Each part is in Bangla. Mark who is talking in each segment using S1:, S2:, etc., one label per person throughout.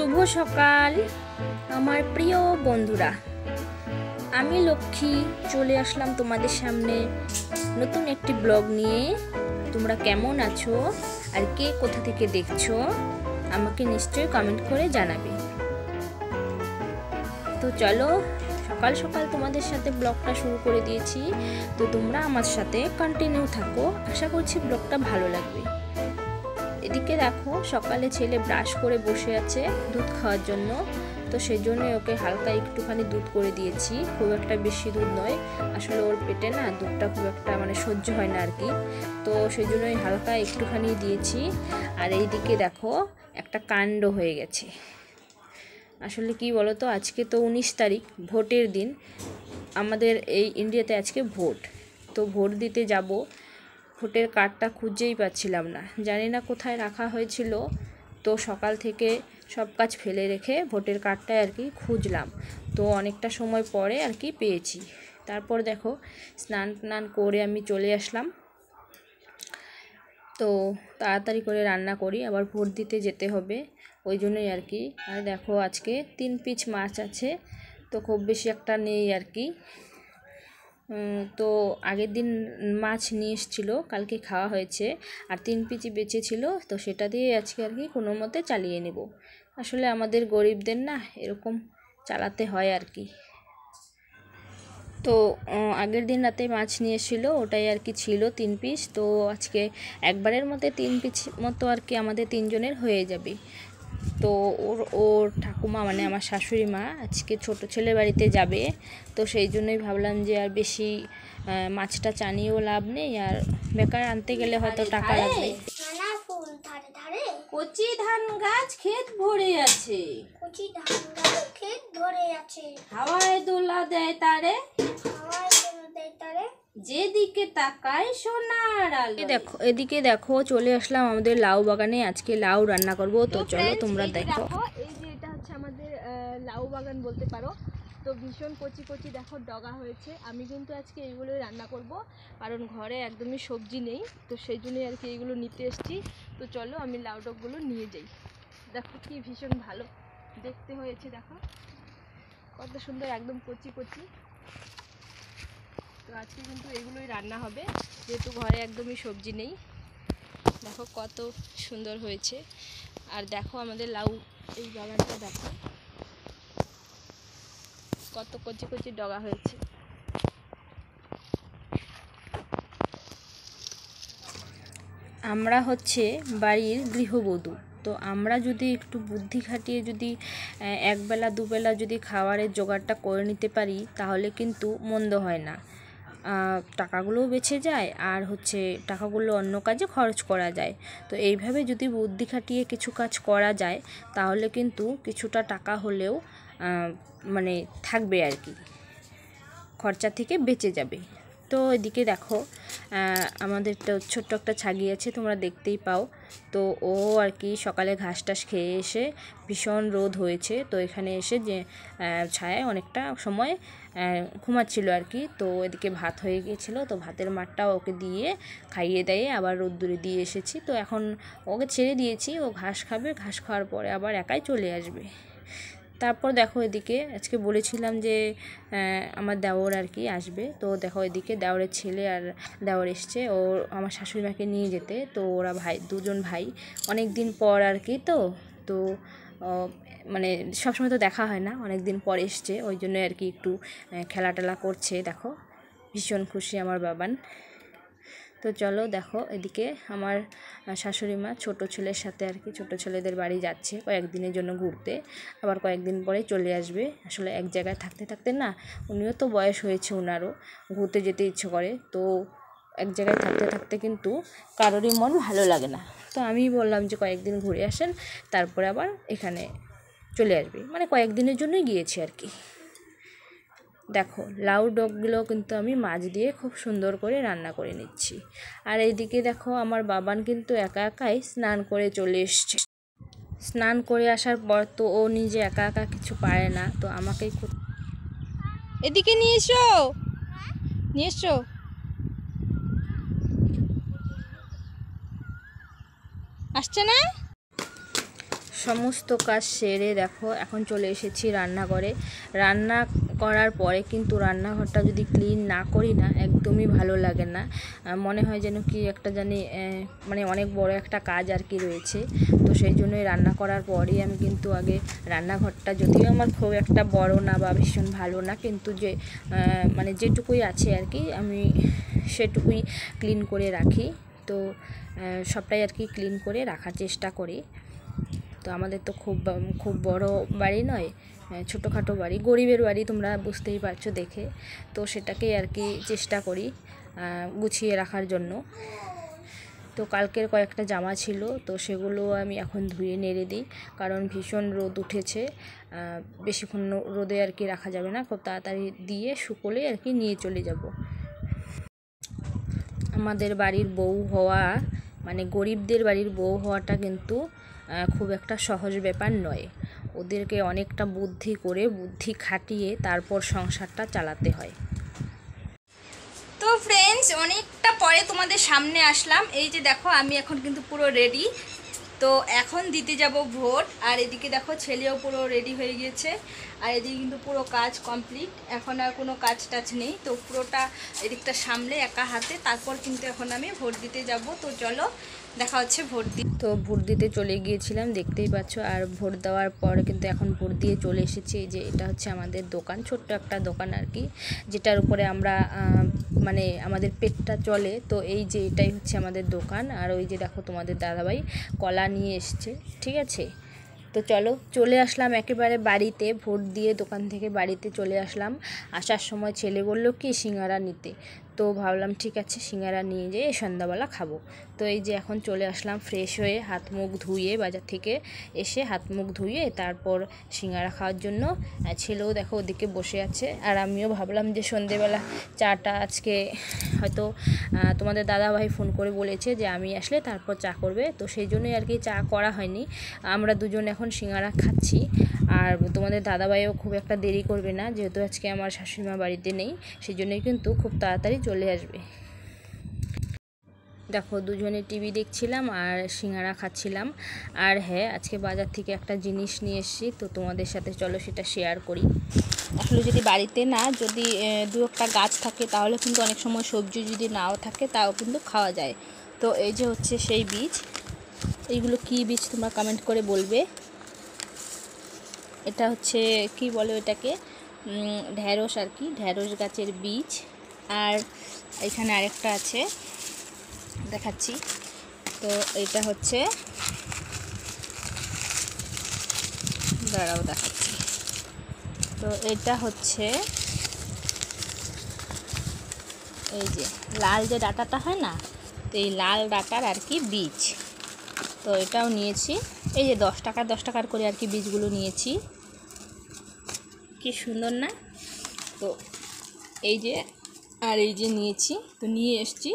S1: শুভ সকাল আমার প্রিয় বন্ধুরা, আমি লক্ষ্মী চলে আসলাম তোমাদের সামনে নতুন একটি ব্লগ নিয়ে। তোমরা কেমন আছো আর কে কোথা থেকে দেখছো আমাকে নিশ্চয়ই কমেন্ট করে জানাবে। তো চলো, সকাল সকাল তোমাদের সাথে ব্লগটা শুরু করে দিয়েছি। তো তোমরা আমার সাথে কন্টিনিউ থাকো, আশা করছি ব্লগটা ভালো লাগবে। এদিকে দেখো, সকালে ছেলে ব্রাশ করে বসে আছে দুধ খাওয়ার জন্য। তো সেই জন্য ওকে হালকা একটুখানি দুধ করে দিয়েছি, খুব একটা বেশি দুধ নয়, আসলে ওর পেটে না দুধটা খুব একটা সহ্য হয় না আর কি। তো সেই জন্যই হালকা একটুখানি দিয়েছি। আর এইদিকে দেখো একটা কাণ্ড হয়ে গেছে। আসলে কি বলো তো, আজকে তো 19 তারিখ, ভোটের দিন। আমাদের এই ইন্ডিয়াতে আজকে ভোট। তো ভোট দিতে যাব, ভোটের কার্ডটা খুঁজেই পাচ্ছিলাম না, জানি না কোথায় রাখা হয়েছিল। তো সকাল থেকে সব কাজ ফেলে রেখে ভোটের কার্ডটা আর কি খুঁজলাম। তো অনেকটা সময় পরে আর কি পেয়েছি। তারপর দেখো স্নান করে আমি চলে আসলাম। তো তাড়াতাড়ি করে রান্না করি, আবার ভোট দিতে যেতে হবে, ওই জন্যই আর কি। আর দেখো আজকে 3 পিস মাছ আছে, তো খুব বেশি একটা নেই আর কি। তো আগের দিন মাছ নিয়ে এসেছিলো, কালকে খাওয়া হয়েছে, আর 3 পিস বেঁচেছিল, তো সেটা দিয়ে আজকে আর কি কোনো মতে চালিয়ে নেব। আসলে আমাদের গরিবদের না এরকম চালাতে হয় আর কি। তো আগের দিন রাতে মাছ নিয়ে এসেছিলো, ওটাই আর কি ছিল 3 পিস। তো আজকে একবারের মধ্যে 3 পিস মতো আর কি আমাদের 3 জনের হয়ে যাবে। তো ওর ঠাকুমা আমার শাশুড়ি মা আজকে ছোট ছেলের বাড়িতে যাবে। তো সেই জন্যই ভাবলাম যে আর বেশি মাছটা চানিয়েও লাভ নেই, আর বেকার আনতে গেলে হয়তো টাকা লাগবে। কচি ধান গাছ ক্ষেত ভরে আছে,
S2: কচি ধান গাছ ক্ষেত ভরে আছে,
S1: হাওয়ায় দোলা দেয় তারে,
S2: হাওয়ায় দোলা দেয় তারে,
S1: যেদিকে তাকায় সোনার আলো। দেখো এদিকে দেখো, চলে আসলাম আমাদের লাউ বাগানে, আজকে লাউ রান্না করব। তো চলো তোমরা দেখো। এই যে এটা হচ্ছে আমাদের লাউ বাগান বলতে পারো। তো ভীষণ কচি কচি দেখো ডগা হয়েছে। আমি কিন্তু আজকে এইগুলোই রান্না করব, কারণ ঘরে একদমই সবজি নেই। তো সেই জন্যই আর কি এইগুলো নিতে এসেছি। তো চলো আমি লাউ ডগগুলো নিয়ে যাই। দেখো কি ভীষণ ভালো দেখতে হয়েছে, দেখো কত সুন্দর, একদম কচি কচি। তো আজকে কিন্তু এগুলোই রান্না হবে, যেহেতু ঘরে একদমই সবজি নেই। দেখো কত সুন্দর হয়েছে। আর দেখো আমাদের লাউ এই বাগানটা দেখো কত কচি কচি ডগা হয়েছে। আমরা হচ্ছে বাড়ির গৃহবধূ। তো আমরা যদি একটু বুদ্ধি খাটিয়ে যদি একবেলা দুবেলা যদি খাবারের জোগাড়টা করে নিতে পারি, তাহলে কিন্তু মন্দ হয় না। টাকাগুলোও বেঁচে যায়, আর হচ্ছে টাকাগুলো অন্য কাজে খরচ করা যায়। তো এইভাবে যদি বুদ্ধি খাটিয়ে কিছু কাজ করা যায়, তাহলে কিন্তু কিছুটা টাকা হলেও থাকবে আর কি, খরচা থেকে বেঁচে যাবে। তো এদিকে দেখো আমাদের তো ছোট্ট একটা ছাগি আছে, তোমরা দেখতেই পাও। তো ও আর কি সকালে ঘাস টাস খেয়ে এসে, ভীষণ রোদ হয়েছে, তো এখানে এসে যে ছায়ায় অনেকটা সময় ঘুমাচ্ছিল আর কি। তো এদিকে ভাত হয়ে গিয়েছিলো, তো ভাতের মাঠটাও ওকে দিয়ে খাইয়ে দিয়ে আবার রোদ্দুরে দিয়ে এসেছি। তো এখন ওকে ছেড়ে দিয়েছি, ও ঘাস খাবে, ঘাস খাওয়ার পরে আবার একাই চলে আসবে। তারপর দেখো এদিকে আজকে বলেছিলাম যে আমার দেওর আর কি আসবে। তো দেখো এদিকে দেওরের ছেলে আর দেওর এসছে ও আমার শাশুড়ি মাকে নিয়ে যেতে। তো ওরা দুজন ভাই অনেক দিন পর আর কি। তো তো সবসময় তো দেখা হয় না, অনেক দিন পর এসছে, ওই জন্য আর কি একটু খেলা টেলা করছে। দেখো ভীষণ খুশি আমার বাবান। তো চলো দেখো এদিকে আমার শাশুড়ি মা ছোটো ছেলের সাথে আর কি ছোটো ছেলেদের বাড়ি যাচ্ছে কয়েকদিনের জন্য ঘুরতে, আবার কয়েকদিন পরে চলে আসবে। আসলে এক জায়গায় থাকতে থাকতে না, উনিও তো বয়স হয়েছে, ওনারও ঘুরতে যেতে ইচ্ছে করে। তো এক জায়গায় থাকতে থাকতে কিন্তু কারোরই মন ভালো লাগে না। তো আমি বললাম যে কয়েকদিন ঘুরে আসেন, তারপরে আবার এখানে চলে আসবে, কয়েকদিনের জন্যই গিয়েছি আর কি। দেখো লাউ ডগগুলো কিন্তু আমি মাছ দিয়ে খুব সুন্দর করে রান্না করে নিচ্ছি। আর এইদিকে দেখো আমার বাবান কিন্তু একা একাই স্নান করে চলে এসছে। স্নান করে আসার পর তো ও নিজে একা একা কিছু পারে না, তো আমাকেই এদিকে নিয়ে এসো, নিয়ে এসো। আসছে না? সমস্ত কাজ সেরে দেখো এখন চলে এসেছি রান্নাঘরে। রান্না করার পরে কিন্তু রান্নাঘরটা যদি ক্লিন না করি না একদমই ভালো লাগে না, মনে হয় যেন কি একটা জানি মানে অনেক বড় একটা কাজ আর কি রয়েছে। তো সেই জন্যই রান্না করার পরেই আমি কিন্তু আগে রান্নাঘরটা, যদিও আমার খুব একটা বড় না বা ভীষণ ভালো না, কিন্তু যে মানে যেটুকুই আছে আর কি আমি সেটুকুই ক্লিন করে রাখি। তো সবটাই আর কি ক্লিন করে রাখার চেষ্টা করি। তো আমাদের তো খুব বড় বাড়ি নয়, ছোটোখাটো বাড়ি, গরিবের বাড়ি, তোমরা বুঝতেই পারছো দেখে। তো সেটাকেই আর কি চেষ্টা করি গুছিয়ে রাখার জন্য। তো কালকের কয়েকটা জামা ছিল, তো সেগুলো আমি এখন ধুয়ে নেড়ে দিই, কারণ ভীষণ রোদ উঠেছে, বেশিক্ষণ রোদে আর কি রাখা যাবে না, খুব তাড়াতাড়ি দিয়ে শুকোলে আর কি নিয়ে চলে যাব। আমাদের বাড়ির বউ হওয়া মানে গরিবদের বাড়ির বউ হওয়াটা কিন্তু খুব একটা সহজ ব্যাপার নয়। ওদেরকে অনেকটা বুদ্ধি খাটিয়ে তারপর সংসারটা চালাতে হয়।
S3: তো ফ্রেন্ডস, অনেকটা পরে তোমাদের সামনে আসলাম। এই যে দেখো আমি এখন কিন্তু পুরো রেডি। তো এখন দিতে যাব ভোট, আর এদিকে দেখো ছেলেও পুরো রেডি হয়ে গিয়েছে, আর এদিকে কিন্তু পুরো কাজ কমপ্লিট, এখন আর কোনো কাজ টাজ নেই। তো পুরোটা এদিকটা সামলে একা হাতে তারপর কিন্তু এখন আমি ভোট দিতে যাব। তো চলো দেখা হচ্ছে ভোট দিতে।
S1: তো ভোট দিতে চলে গিয়েছিলাম, দেখতেই পাচ্ছ। আর ভোট দেওয়ার পর কিন্তু এখন ভোট দিয়ে চলে এসেছি। যে এটা হচ্ছে আমাদের দোকান, ছোট্ট একটা দোকান আর কি, যেটার উপরে আমরা মানে আমাদের পেটটা চলে। তো এই যে এটাই হচ্ছে আমাদের দোকান। আর ওই যে দেখো তোমাদের দাদাভাই কলা নিয়ে এসছে, ঠিক আছে। তো চলো চলে আসলাম একেবারে বাড়িতে, ভোট দিয়ে দোকান থেকে বাড়িতে চলে আসলাম। আসার সময় ছেলে বলল কি সিঙ্গারা নিতে, তো ভাবলাম ঠিক আছে সিঙ্গারা নিয়ে যেয়ে সন্ধ্যাবেলা খাবো। তো এই যে এখন চলে আসলাম ফ্রেশ হয়ে, হাত মুখ ধুয়ে, বাজার থেকে এসে হাত মুখ ধুয়ে তারপর সিঙ্গারা খাওয়ার জন্য। ছেলেও দেখো ওদিকে বসে আছে, আর আমিও ভাবলাম যে সন্ধেবেলা চাটা আজকে হয়তো তোমাদের দাদাভাই ফোন করে বলেছে যে আমি আসলে তারপর চা করবে, তো সেই জন্যই আর কি চা করা হয়নি। আমরা দুজন এখন সিঙ্গারা খাচ্ছি, আর তোমাদের দাদাভাইও খুব একটা দেরি করবে না, যেহেতু আজকে আমার শাশুড়িমা বাড়িতে নেই, সেই জন্যই কিন্তু খুব তাড়াতাড়ি চলে আসবে। দেখো দুজনে টিভি দেখছিলাম আর সিঙ্গারা খাচ্ছিলাম। আর হ্যাঁ, আজকে বাজার থেকে একটা জিনিস নিয়ে এসেছি, তো তোমাদের সাথে চলো সেটা শেয়ার করি। আসলে যদি বাড়িতে না যদি দু একটা গাছ থাকে তাহলে কিন্তু অনেক সময় সবজি যদি নাও থাকে তাও কিন্তু খাওয়া যায়। তো এই যে হচ্ছে সেই বীজ, এইগুলো কি বীজ তোমরা কমেন্ট করে বলবে। এটা হচ্ছে কি বলে এটাকে, ঢ্যাঁড়স আর কি, ঢ্যাঁড়স গাছের বীজ। আর এখানে আরেকটা আছে দেখাচ্ছি। তো এটা হচ্ছে, দাঁড়াও দেখাচ্ছি। তো এটা হচ্ছে এই যে লাল যে ডাঁটাটা হয় না, তো এই লাল ডাঁটার আর কি বীজ। তো এটাও নিয়েছি, এই যে 10 টাকার করে আর কি বীজগুলো নিয়েছি। কি সুন্দর না? তো এই যে, আর এই যে নিয়েছি, তো নিয়ে এসছি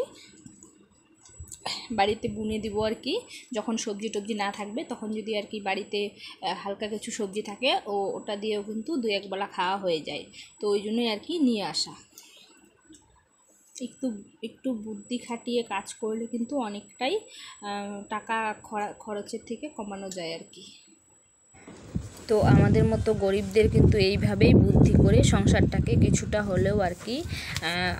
S1: বাড়িতে বুনে দিব আর কি। যখন সবজি টবজি না থাকবে তখন যদি আর কি বাড়িতে হালকা কিছু সবজি থাকে ওটা দিয়েও কিন্তু 2-1 বেলা খাওয়া হয়ে যায়। তো ওই জন্যই আর কি নিয়ে আসা। একটু বুদ্ধি খাটিয়ে কাজ করলে কিন্তু অনেকটাই টাকা খরচের থেকে কমানো যায় আর কি। তো আমাদের মতো গরিবদের কিন্তু এইভাবেই বুদ্ধি করে সংসারটাকে কিছুটা হলেও আর কি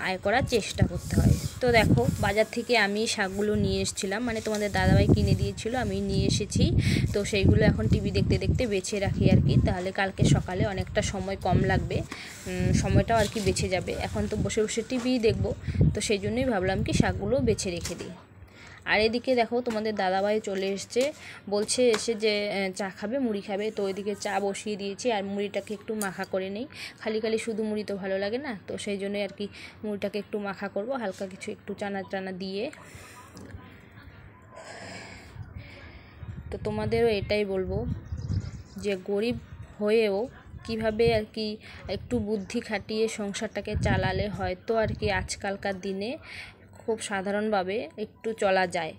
S1: আয় করার চেষ্টা করতে হয়। তো দেখো বাজার থেকে আমি শাকগুলো নিয়ে এসেছিলাম, মানে তোমাদের দাদাভাই কিনে দিয়েছিল, আমি নিয়ে এসেছি। তো সেইগুলো এখন টিভি দেখতে দেখতে বেছে রাখি আর কি, তাহলে কালকে সকালে অনেকটা সময় কম লাগবে, সময়টাও আর কি বেঁচে যাবে। এখন তো বসে বসে টিভি দেখবো, তো সেই জন্যই ভাবলাম কি শাকগুলো বেছে রেখে দিই। আর এদিকে দেখো তোমাদের দাদাভাই চলে এসছে, বলছে এসে যে চা খাবে, মুড়ি খাবে। তো ওইদিকে চা বসিয়ে দিয়েছি, আর মুড়িটাকে একটু মাখা করে নেই, খালি শুধু মুড়ি তো ভালো লাগে না, তো সেই জন্যই আর কি মুড়িটাকে একটু মাখা করব, হালকা কিছু একটু চানা টানা দিয়ে। তো তোমাদেরও এটাই বলবো যে গরিব হয়েও কিভাবে আর কি একটু বুদ্ধি খাটিয়ে সংসারটাকে চালালে হয়তো আর কি আজকালকার দিনে খুব সাধারণভাবে একটু চলা যায়।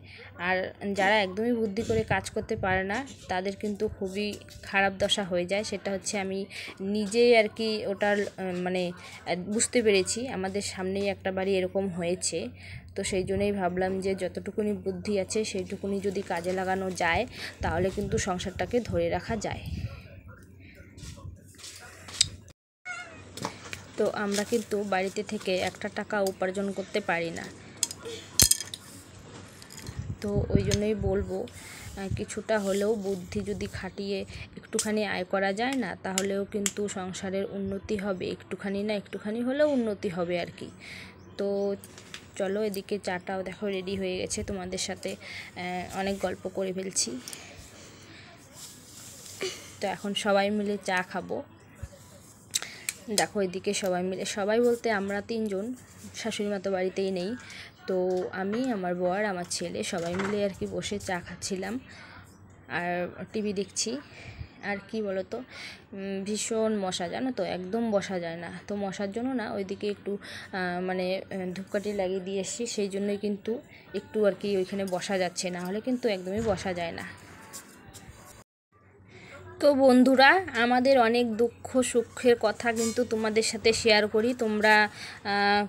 S1: আর যারা একদমই বুদ্ধি করে কাজ করতে পারে না তাদের কিন্তু খুবই খারাপ দশা হয়ে যায়। সেটা হচ্ছে আমি নিজেই আর কি ওটার মানে বুঝতে পেরেছি। আমাদের সামনেই একটা বাড়ি এরকম হয়েছে, তো সেই জন্যই ভাবলাম যে যতটুকুনি বুদ্ধি আছে সেইটুকুনি যদি কাজে লাগানো যায় তাহলে কিন্তু সংসারটাকে ধরে রাখা যায়। তো আমরা কিন্তু বাড়িতে থেকে একটা টাকা উপার্জন করতে পারি না, তো ওই জন্যই বলবো কিছুটা হলেও বুদ্ধি যদি খাটিয়ে একটুখানি আয় করা যায় না, তাহলেও কিন্তু সংসারের উন্নতি হবে, একটুখানি না একটুখানি হলেও উন্নতি হবে আর কি। তো চলো, এদিকে চাটাও দেখো রেডি হয়ে গেছে, তোমাদের সাথে অনেক গল্প করে ফেলছি। তো এখন সবাই মিলে চা খাবো। দেখো এদিকে সবাই মিলে, সবাই বলতে আমরা 3 জন, শাশুড়ি মা তো বাড়িতেই নেই, তো আমি, আমার বর, আমার ছেলে সবাই মিলে আর কি বসে চা খাচ্ছিলাম আর টিভি দেখছি। আর কি বলো তো, ভীষণ মশা, জানো তো, একদম বসা যায় না। তো মশার জন্য না ওইদিকে একটু মানে ধূপকাঠি লাগিয়ে দিয়ে এসেছি, সেই জন্যই কিন্তু একটু আর কি ওইখানে বসা যাচ্ছে, না হলে কিন্তু একদমই বসা যায় না। তো বন্ধুরা, আমাদের অনেক দুঃখ সুখের কথা কিন্তু তোমাদের সাথে শেয়ার করি, তোমরা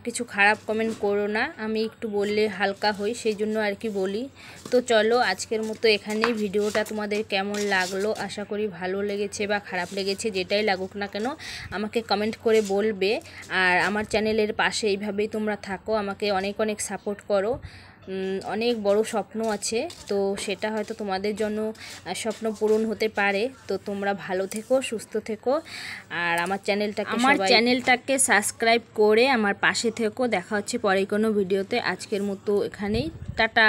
S1: কিছু খারাপ কমেন্ট করো না, আমি একটু বললে হালকা হই সেই জন্য আর কি বলি। তো চলো আজকের মতো এখানেই। ভিডিওটা তোমাদের কেমন লাগলো, আশা করি ভালো লেগেছে বা খারাপ লেগেছে, যেটাই লাগুক না কেন আমাকে কমেন্ট করে বলবে। আর আমার চ্যানেলের পাশে এইভাবেই তোমরা থাকো, আমাকে অনেক অনেক সাপোর্ট করো। অনেক বড় স্বপ্ন আছে, তো সেটা হয়তো তোমাদের জন্য স্বপ্ন পূরণ হতে পারে। তো তোমরা ভালো থেকো, সুস্থ থেকো, আর আমার চ্যানেলটাকে সাবস্ক্রাইব করে আমার পাশে থেকো। দেখা হচ্ছে পরে কোনো ভিডিওতে। আজকের মতো এখানেই, টাটা।